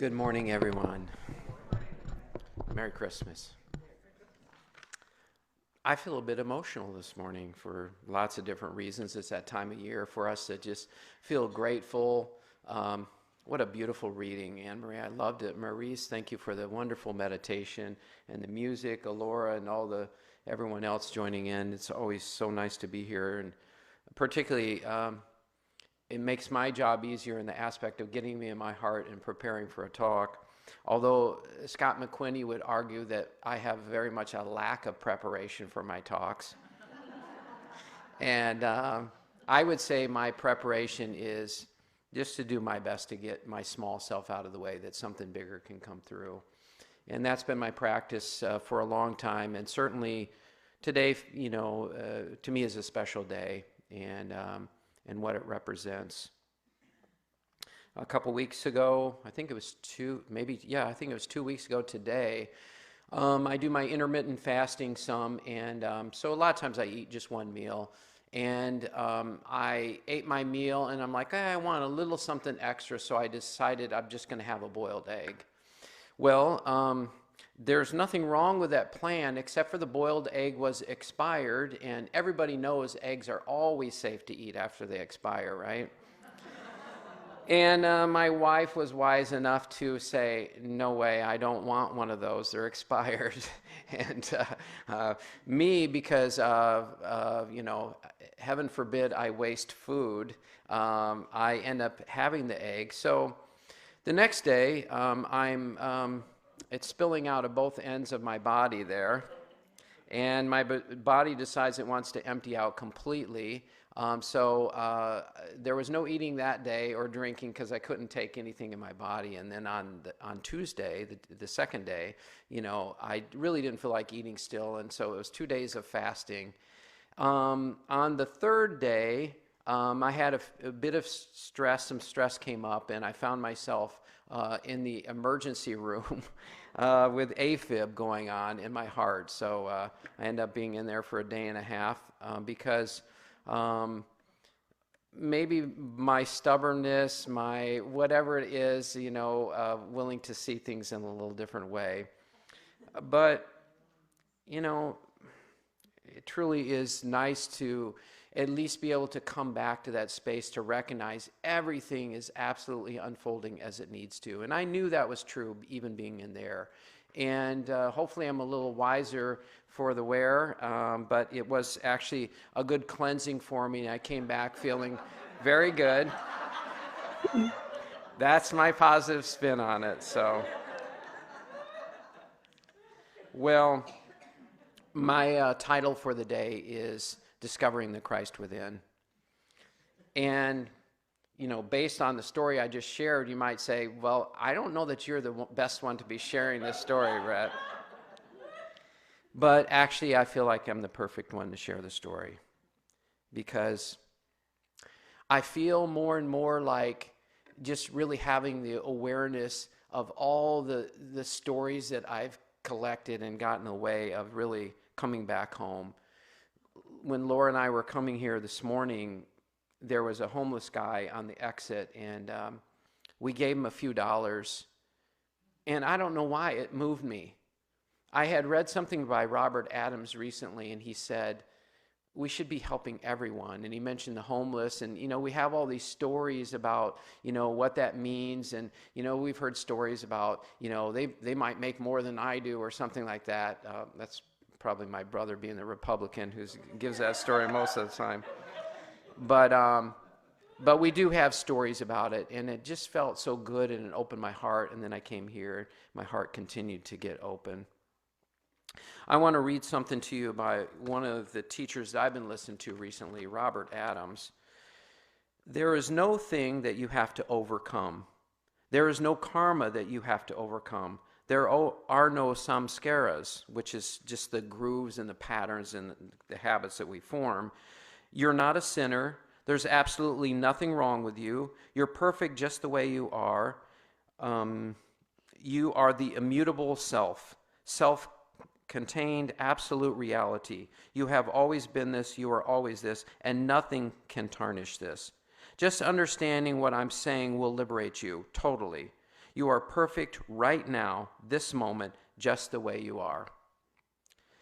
Good morning, everyone. Merry Christmas. I feel a bit emotional this morning for lots of different reasons. It's that time of year for us to just feel grateful. What a beautiful reading, Anne Marie. I loved it. Maurice, thank you for the wonderful meditation and the music. Alora and everyone else joining in. It's always so nice to be here, and particularly it makes my job easier in the aspect of getting me in my heart and preparing for a talk. Although Scott McQuinney would argue that I have very much a lack of preparation for my talks. And I would say my preparation is just to do my best to get my small self out of the way, that something bigger can come through. And that's been my practice for a long time. And certainly today, to me is a special day and what it represents. A couple weeks ago, I think it was 2 weeks ago today, I do my intermittent fasting some, and so a lot of times I eat just one meal. And I ate my meal, and I'm like, I want a little something extra, so I decided I'm just going to have a boiled egg. Well, there's nothing wrong with that plan, except for the boiled egg was expired, and everybody knows eggs are always safe to eat after they expire, right? And my wife was wise enough to say, no way, I don't want one of those. They're expired. And me, because heaven forbid I waste food, I end up having the egg. So the next day, it's spilling out of both ends of my body there. And my body decides it wants to empty out completely. So there was no eating that day or drinking because I couldn't take anything in my body. And then on Tuesday, the second day, I really didn't feel like eating still. And so it was 2 days of fasting. On the third day, I had a bit of stress. Some stress came up, and I found myself in the emergency room with AFib going on in my heart. So I ended up being in there for a day and a half because maybe my stubbornness, my whatever it is, willing to see things in a little different way. But, it truly is nice to at least be able to come back to that space to recognize everything is absolutely unfolding as it needs to. And I knew that was true even being in there. And hopefully I'm a little wiser for the wear, but it was actually a good cleansing for me. I came back feeling very good. That's my positive spin on it. So, well, my title for the day is Discovering the Christ Within. And based on the story I just shared, you might say, well, I don't know that you're the best one to be sharing this story, Rhett. But actually, I feel like I'm the perfect one to share the story, because I feel more and more like just really having the awareness of all the stories that I've collected and gotten away of really coming back home. When Laura and I were coming here this morning, there was a homeless guy on the exit, and we gave him a few dollars, and I don't know why it moved me. I had read something by Robert Adams recently, and he said, we should be helping everyone. And he mentioned the homeless, and, we have all these stories about, what that means. And, we've heard stories about, they might make more than I do or something like that. That's probably my brother being the Republican who gives that story most of the time. But we do have stories about it, and it just felt so good, and it opened my heart. And then I came here, my heart continued to get open. I want to read something to you by one of the teachers that I've been listening to recently, Robert Adams. There is no thing that you have to overcome. There is no karma that you have to overcome. There are no samskaras, which is just the grooves and the patterns and the habits that we form. You're not a sinner. There's absolutely nothing wrong with you. You're perfect just the way you are. You are the immutable self, self-contained absolute reality. You have always been this, you are always this, and nothing can tarnish this. Just understanding what I'm saying will liberate you, totally. You are perfect right now, this moment, just the way you are.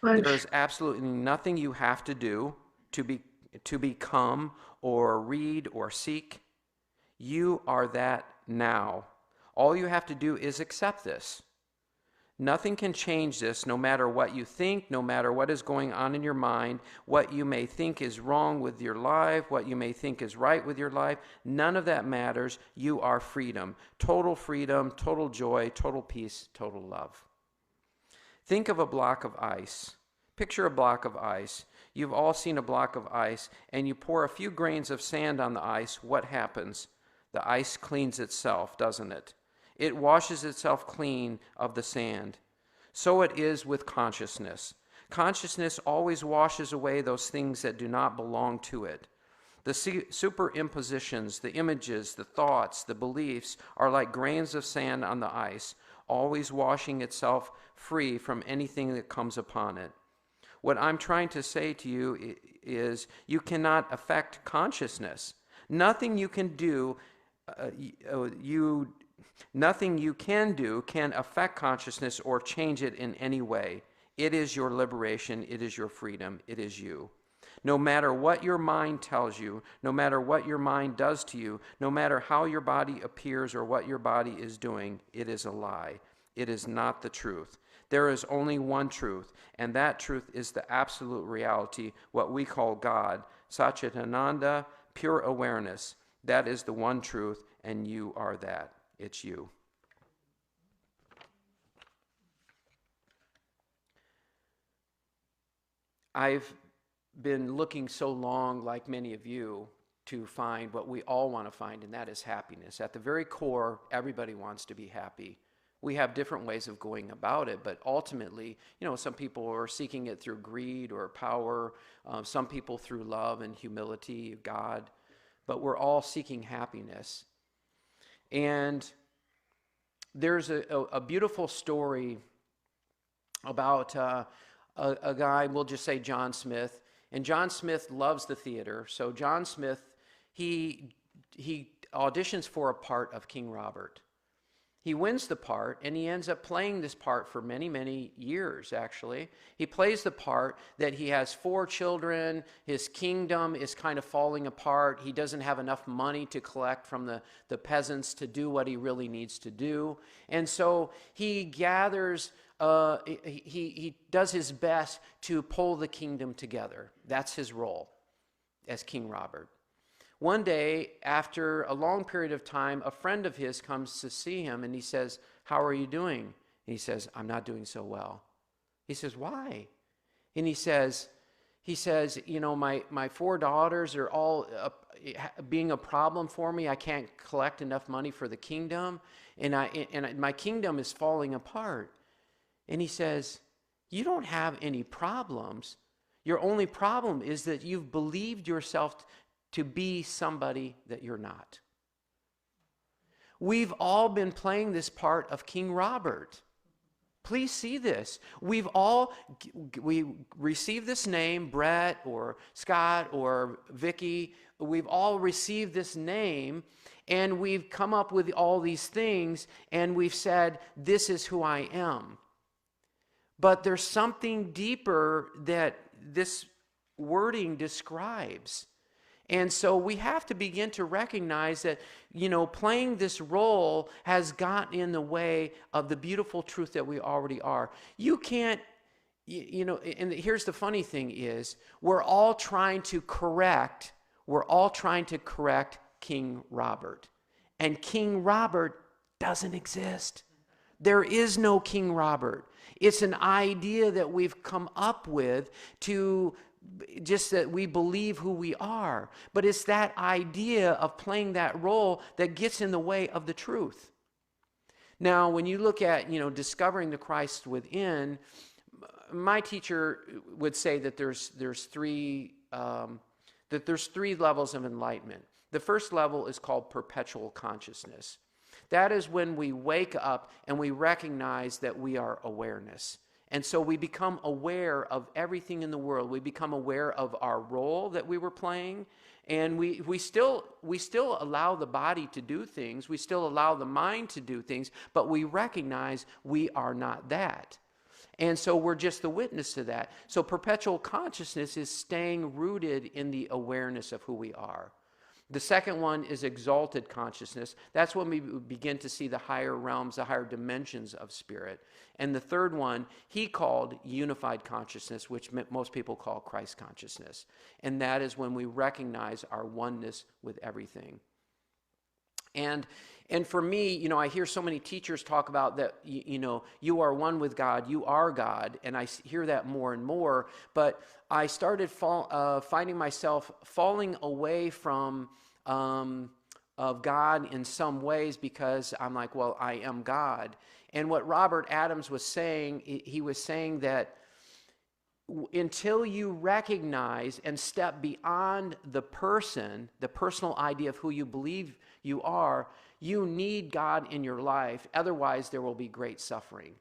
There is absolutely nothing you have to do to become or read or seek. You are that now. All you have to do is accept this. Nothing can change this, no matter what you think, no matter what is going on in your mind, what you may think is wrong with your life, what you may think is right with your life. None of that matters. You are freedom, total joy, total peace, total love. Think of a block of ice. Picture a block of ice. You've all seen a block of ice, and you pour a few grains of sand on the ice. What happens? The ice cleans itself, doesn't it? It washes itself clean of the sand. So it is with consciousness. Consciousness always washes away those things that do not belong to it. The superimpositions, the images, the thoughts, the beliefs are like grains of sand on the ice, always washing itself free from anything that comes upon it. What I'm trying to say to you is you cannot affect consciousness. Nothing you can do can affect consciousness or change it in any way. It is your liberation. It is your freedom. It is you. No matter what your mind tells you, no matter what your mind does to you, no matter how your body appears or what your body is doing, it is a lie. It is not the truth. There is only one truth, and that truth is the absolute reality, what we call God, Satchitananda, pure awareness. That is the one truth, and you are that. It's you. I've been looking so long, like many of you, to find what we all want to find, and that is happiness. At the very core, everybody wants to be happy. We have different ways of going about it, but ultimately, some people are seeking it through greed or power, some people through love and humility, God, but we're all seeking happiness. And there's a beautiful story about a guy, we'll just say John Smith, and John Smith loves the theater. So John Smith, he auditions for a part of King Robert. He wins the part, and he ends up playing this part for many, many years, actually. He plays the part that he has 4 children, his kingdom is kind of falling apart, he doesn't have enough money to collect from the peasants to do what he really needs to do. And so he gathers, he does his best to pull the kingdom together. That's his role as King Robert. One day, after a long period of time, a friend of his comes to see him, and he says, "How are you doing?" And he says, "I'm not doing so well." He says, "Why?" And he says, my 4 daughters are all being a problem for me. I can't collect enough money for the kingdom, and my kingdom is falling apart." And he says, "You don't have any problems. Your only problem is that you've believed yourself to be somebody that you're not." We've all been playing this part of King Robert. Please see this. We received this name, Brett or Scott or Vicky. We've all received this name, and we've come up with all these things, and we've said, "This is who I am." But there's something deeper that this wording describes. And so we have to begin to recognize that, playing this role has gotten in the way of the beautiful truth that we already are. You can't, and here's the funny thing is, we're all trying to correct King Robert. And King Robert doesn't exist. There is no King Robert. It's an idea that we've come up with to just that we believe who we are. But it's that idea of playing that role that gets in the way of the truth. Now, when you look at, discovering the Christ within, my teacher would say that there's 3 levels of enlightenment. The first level is called perpetual consciousness. That is when we wake up and we recognize that we are awareness. And so we become aware of everything in the world. We become aware of our role that we were playing, And we still allow the body to do things. We still allow the mind to do things, but we recognize we are not that. And so we're just the witness to that. So perpetual consciousness is staying rooted in the awareness of who we are. The second one is exalted consciousness. That's when we begin to see the higher realms, the higher dimensions of spirit. And the third one, he called unified consciousness, which most people call Christ consciousness. And that is when we recognize our oneness with everything. And for me, I hear so many teachers talk about that, you are one with God, you are God, and I hear that more and more, but I started finding myself falling away from of God in some ways because I'm like, well, I am God. And what Robert Adams was saying, he was saying that until you recognize and step beyond the personal idea of who you believe you are, you need God in your life. Otherwise, there will be great suffering.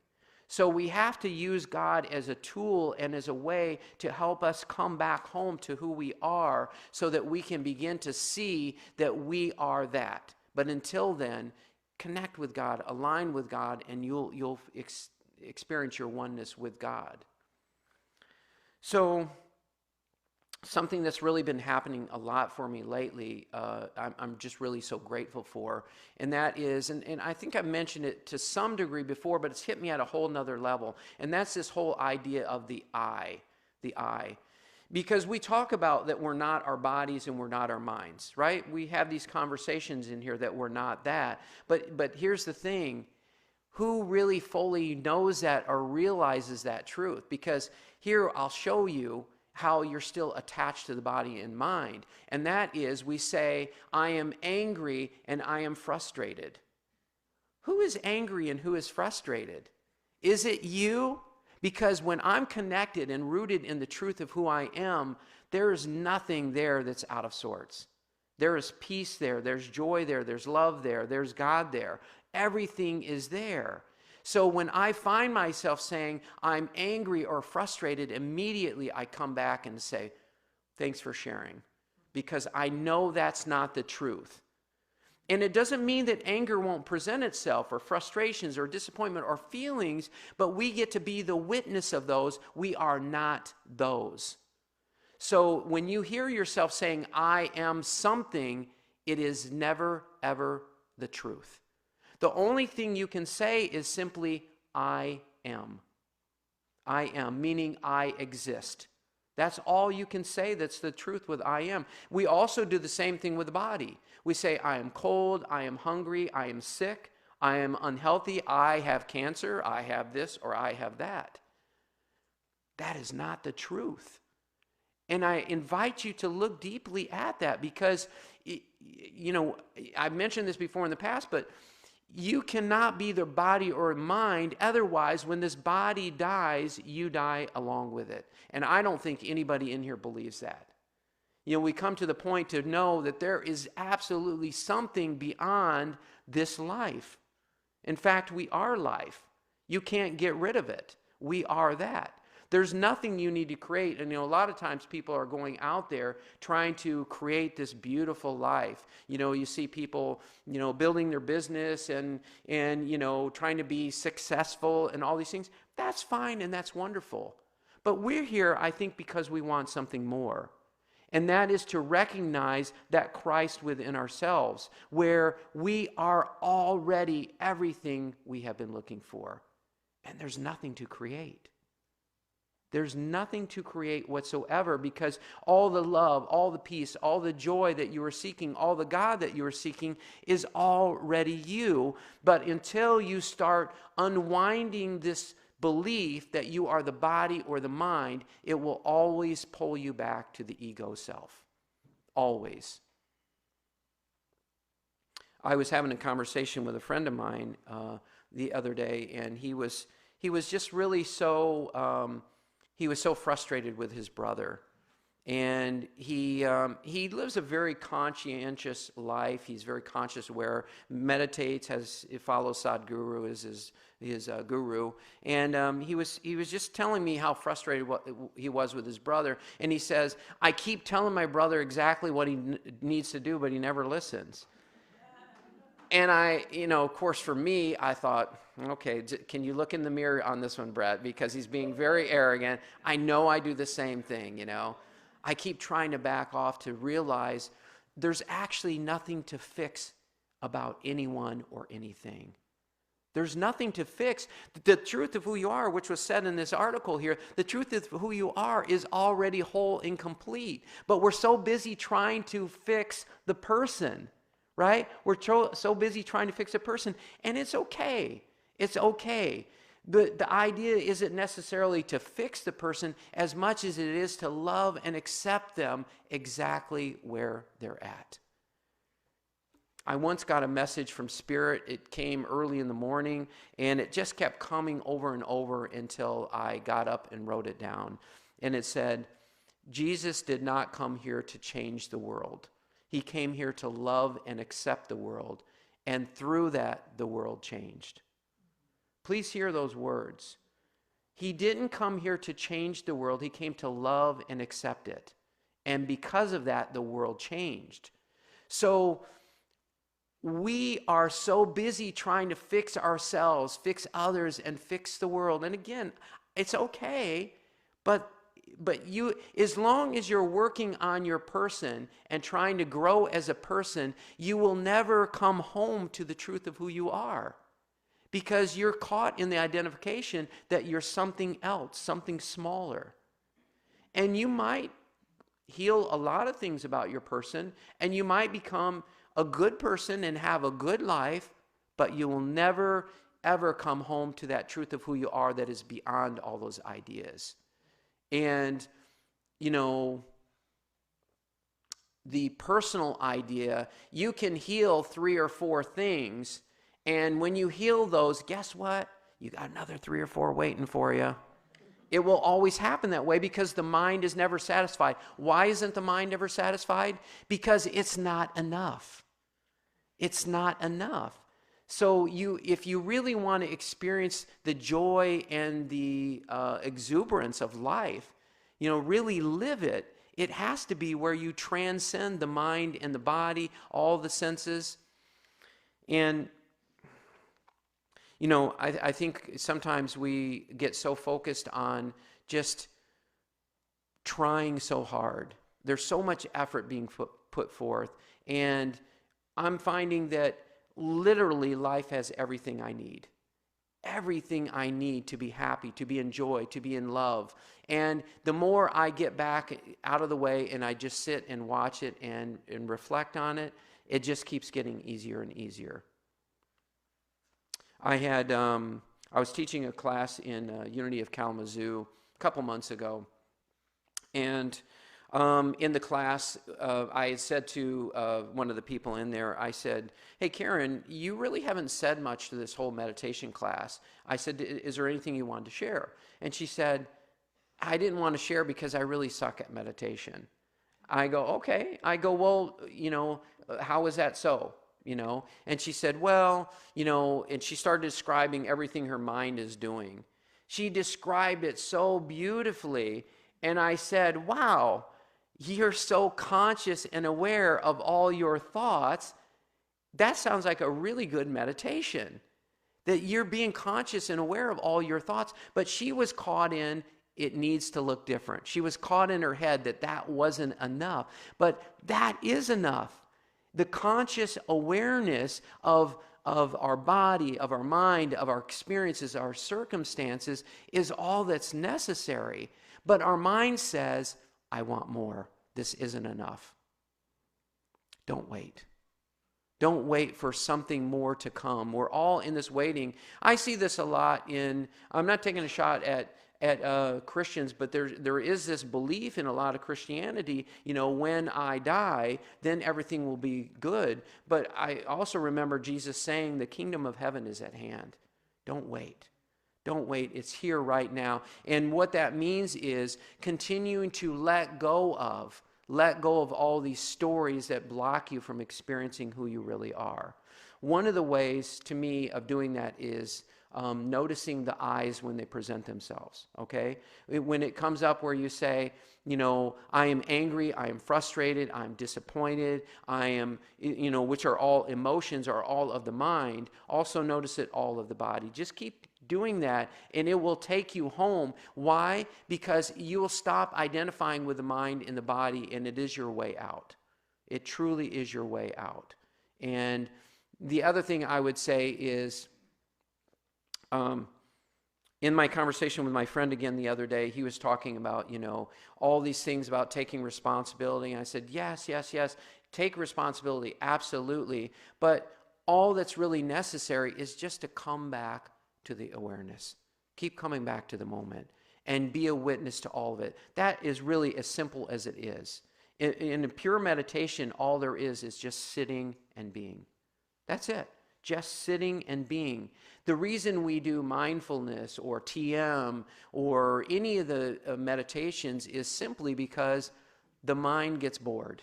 So we have to use God as a tool and as a way to help us come back home to who we are so that we can begin to see that we are that. But until then, connect with God, align with God, and you'll experience your oneness with God. So something that's really been happening a lot for me lately, I'm just really so grateful for, and that is, and I think I've mentioned it to some degree before, but it's hit me at a whole nother level, and that's this whole idea of the I. Because we talk about that we're not our bodies and we're not our minds, right? We have these conversations in here that we're not that, but here's the thing. Who really fully knows that or realizes that truth? Because here I'll show you how you're still attached to the body and mind. And that is, we say, I am angry and I am frustrated. Who is angry and who is frustrated? Is it you? Because when I'm connected and rooted in the truth of who I am, there is nothing there that's out of sorts. There is peace there, there's joy there, there's love there, there's God there. Everything is there. So when I find myself saying I'm angry or frustrated, immediately I come back and say, thanks for sharing, because I know that's not the truth. And it doesn't mean that anger won't present itself, or frustrations or disappointment or feelings, but we get to be the witness of those. We are not those. So when you hear yourself saying, I am something, it is never, ever the truth. The only thing you can say is simply, I am. I am, meaning I exist. That's all you can say that's the truth with I am. We also do the same thing with the body. We say, I am cold, I am hungry, I am sick, I am unhealthy, I have cancer, I have this, or I have that. That is not the truth. And I invite you to look deeply at that because, I've mentioned this before in the past, but you cannot be the body or mind. Otherwise, when this body dies, you die along with it. And I don't think anybody in here believes that. We come to the point to know that there is absolutely something beyond this life. In fact, we are life. You can't get rid of it. We are that. There's nothing you need to create. And, a lot of times people are going out there trying to create this beautiful life. You see people, building their business and trying to be successful and all these things. That's fine and that's wonderful. But we're here, I think, because we want something more. And that is to recognize that Christ within ourselves, where we are already everything we have been looking for. And there's nothing to create. There's nothing to create whatsoever, because all the love, all the peace, all the joy that you are seeking, all the God that you are seeking is already you. But until you start unwinding this belief that you are the body or the mind, it will always pull you back to the ego self. Always. I was having a conversation with a friend of mine the other day, and he was just really so... he was so frustrated with his brother. And he lives a very conscientious life. He's very conscious aware, meditates, follows Sadhguru as his guru. And he was just telling me how frustrated he was with his brother. And he says, I keep telling my brother exactly what he needs to do, but he never listens. And of course, for me, I thought, okay, can you look in the mirror on this one, Brett? Because he's being very arrogant. I know I do the same thing, I keep trying to back off to realize there's actually nothing to fix about anyone or anything. There's nothing to fix. The truth of who you are, which was said in this article here, the truth of who you are is already whole and complete. But we're so busy trying to fix the person, right? We're so busy trying to fix a person, and it's okay. It's okay. The idea isn't necessarily to fix the person as much as it is to love and accept them exactly where they're at. I once got a message from Spirit. It came early in the morning, and it just kept coming over and over until I got up and wrote it down. And it said, Jesus did not come here to change the world. He came here to love and accept the world, and through that, the world changed. Please hear those words. He didn't come here to change the world. He came to love and accept it. And because of that, the world changed. So we are so busy trying to fix ourselves, fix others, and fix the world. And again, it's okay, but you, as long as you're working on your person and trying to grow as a person, you will never come home to the truth of who you are. Because you're caught in the identification that you're something else, something smaller. And you might heal a lot of things about your person, and you might become a good person and have a good life, but you will never, ever come home to that truth of who you are that is beyond all those ideas. And, the personal idea, you can heal 3 or 4 things. And when you heal those, guess what? You got another 3 or 4 waiting for you. It will always happen that way because the mind is never satisfied. Why isn't the mind ever satisfied? Because it's not enough. It's not enough. So if you really want to experience the joy and the exuberance of life, really live it, it has to be where you transcend the mind and the body, all the senses. And I think sometimes we get so focused on just trying so hard. There's so much effort being put forth. And I'm finding that literally life has everything I need. Everything I need to be happy, to be in joy, to be in love. And the more I get back out of the way and I just sit and watch it and reflect on it, it just keeps getting easier and easier. I was teaching a class in Unity of Kalamazoo a couple months ago, and in the class, I had said to one of the people in there, I said, hey, Karen, you really haven't said much to this whole meditation class. I said, is there anything you wanted to share? And she said, I didn't want to share because I really suck at meditation. I go, okay. I go, well, how is that so? And she said, well, and she started describing everything her mind is doing. She described it so beautifully. And I said, wow, you're so conscious and aware of all your thoughts. That sounds like a really good meditation, that you're being conscious and aware of all your thoughts. But she was caught in, it needs to look different. She was caught in her head that wasn't enough. But that is enough. The conscious awareness of our body, of our mind, of our experiences, our circumstances is all that's necessary. But our mind says, I want more. This isn't enough. Don't wait. Don't wait for something more to come. We're all in this waiting. I see this a lot I'm not taking a shot at Christians, but there is this belief in a lot of Christianity, when I die, then everything will be good. But I also remember Jesus saying the kingdom of heaven is at hand. Don't wait. Don't wait. It's here right now. And what that means is continuing to let go of all these stories that block you from experiencing who you really are. One of the ways, to me, of doing that is noticing the eyes when they present themselves, okay? When it comes up where you say, I am angry, I am frustrated, I'm disappointed, I am, which are all emotions, are all of the mind. Also notice it all of the body. Just keep doing that, and it will take you home. Why? Because you will stop identifying with the mind and the body, and it is your way out. It truly is your way out. And the other thing I would say is, in my conversation with my friend again the other day, he was talking about, all these things about taking responsibility. And I said, yes, take responsibility, absolutely. But all that's really necessary is just to come back to the awareness. Keep coming back to the moment and be a witness to all of it. That is really as simple as it is. In a pure meditation, all there is just sitting and being. That's it. Just sitting and being. The reason we do mindfulness or TM or any of the meditations is simply because the mind gets bored.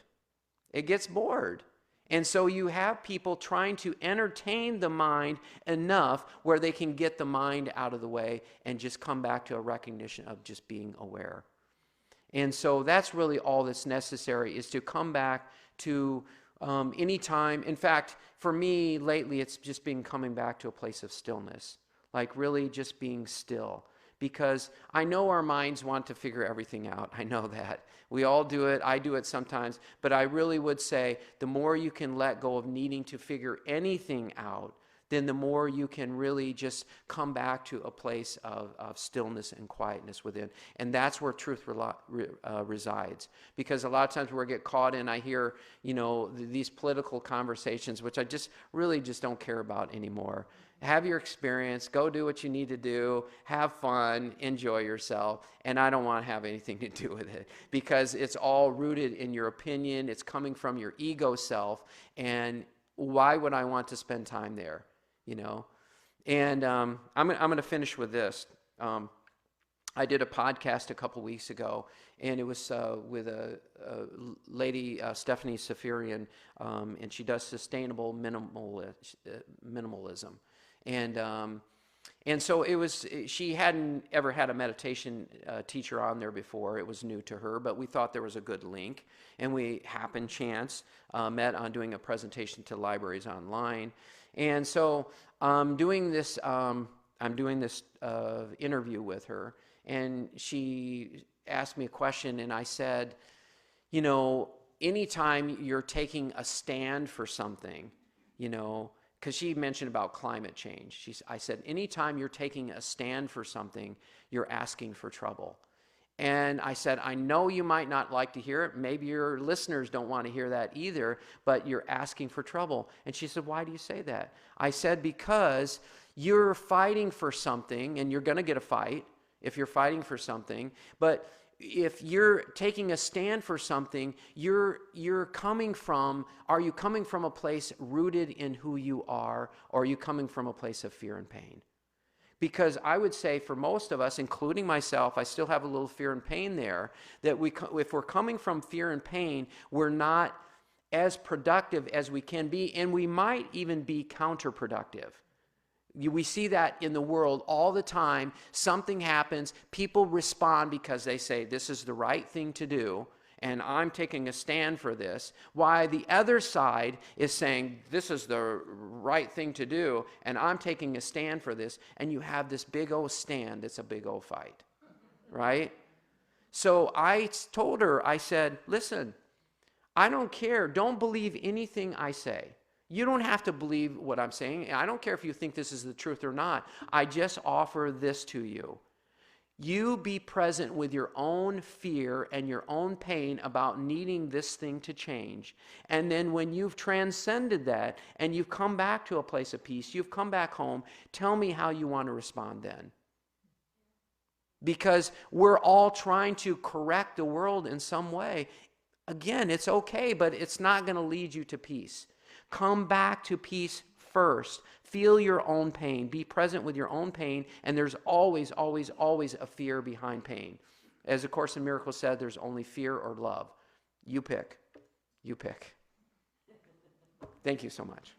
It gets bored. And so you have people trying to entertain the mind enough where they can get the mind out of the way and just come back to a recognition of just being aware. And so that's really all that's necessary, is to come back to any time. In fact, for me lately, it's just been coming back to a place of stillness, like really just being still. Because I know our minds want to figure everything out. I know that. We all do it. I do it sometimes. But I really would say the more you can let go of needing to figure anything out, then the more you can really just come back to a place of stillness and quietness within. And that's where truth resides. Because a lot of times we get caught in, I hear, these political conversations, which I just really just don't care about anymore. Have your experience, go do what you need to do, have fun, enjoy yourself, and I don't want to have anything to do with it, because it's all rooted in your opinion, it's coming from your ego self, and why would I want to spend time there, And I'm going to finish with this. I did a podcast a couple weeks ago, and it was with a lady, Stephanie Safarian, and she does sustainable minimalism. And so it was, she hadn't ever had a meditation teacher on there before. It was new to her, but we thought there was a good link. And we happened chance met on doing a presentation to libraries online. And so I'm doing this interview with her, and she asked me a question, and I said, anytime you're taking a stand for something, because she mentioned about climate change. I said, anytime you're taking a stand for something, you're asking for trouble. And I said, I know you might not like to hear it. Maybe your listeners don't want to hear that either, but you're asking for trouble. And she said, why do you say that? I said, because you're fighting for something, and you're going to get a fight if you're fighting for something, but if you're taking a stand for something, are you coming from a place rooted in who you are, or are you coming from a place of fear and pain? Because I would say for most of us, including myself, I still have a little fear and pain there, that if we're coming from fear and pain, we're not as productive as we can be, and we might even be counterproductive. We see that in the world all the time. Something happens, people respond because they say, this is the right thing to do, and I'm taking a stand for this. Why the other side is saying, this is the right thing to do, and I'm taking a stand for this, and you have this big old stand that's a big old fight, right? So I told her, I said, listen, I don't care. Don't believe anything I say. You don't have to believe what I'm saying. I don't care if you think this is the truth or not. I just offer this to you. You be present with your own fear and your own pain about needing this thing to change. And then when you've transcended that and you've come back to a place of peace, you've come back home, tell me how you want to respond then. Because we're all trying to correct the world in some way. Again, it's okay, but it's not going to lead you to peace. Come back to peace first. Feel your own pain. Be present with your own pain. And there's always, always, always a fear behind pain. As A Course in Miracles said, there's only fear or love. You pick. You pick. Thank you so much.